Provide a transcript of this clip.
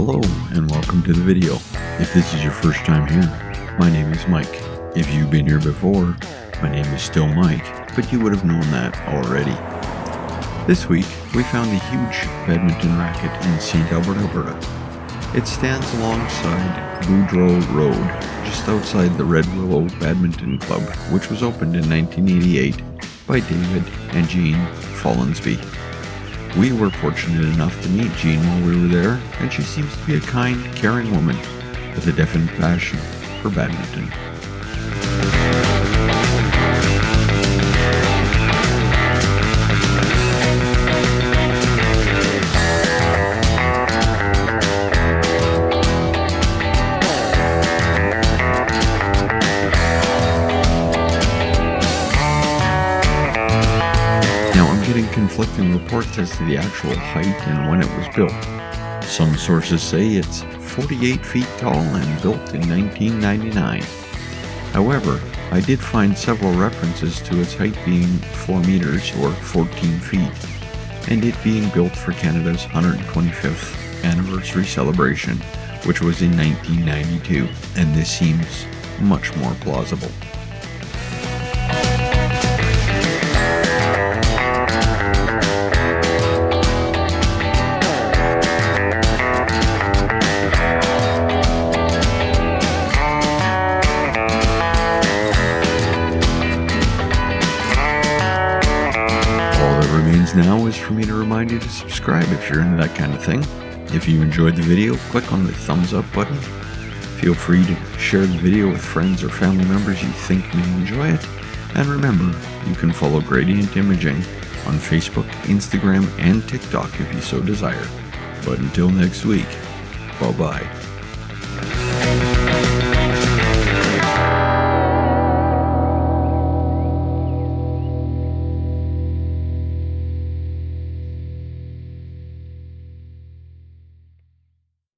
Hello and welcome to the video. If this is your first time here, my name is Mike. If you've been here before, my name is still Mike, but you would have known that already. This week, we found a huge badminton racket in St. Albert, Alberta. It stands alongside Boudreaux Road, just outside the Red Willow Badminton Club, which was opened in 1988 by David and Jean Follansby. We were fortunate enough to meet Jean while we were there, and she seems to be a kind, caring woman with a definite passion for badminton. Conflicting reports as to the actual height and when it was built. Some sources say it's 48 feet tall and built in 1999. However, I did find several references to its height being 4 meters or 14 feet, and it being built for Canada's 125th anniversary celebration, which was in 1992, and this seems much more plausible. Now is for me to remind you to subscribe if you're into that kind of thing. If you enjoyed the video, click on the thumbs up button. Feel free to share the video with friends or family members you think may enjoy it. And remember, you can follow Gradient Imaging on Facebook, Instagram, and TikTok if you so desire. But until next week, bye-bye.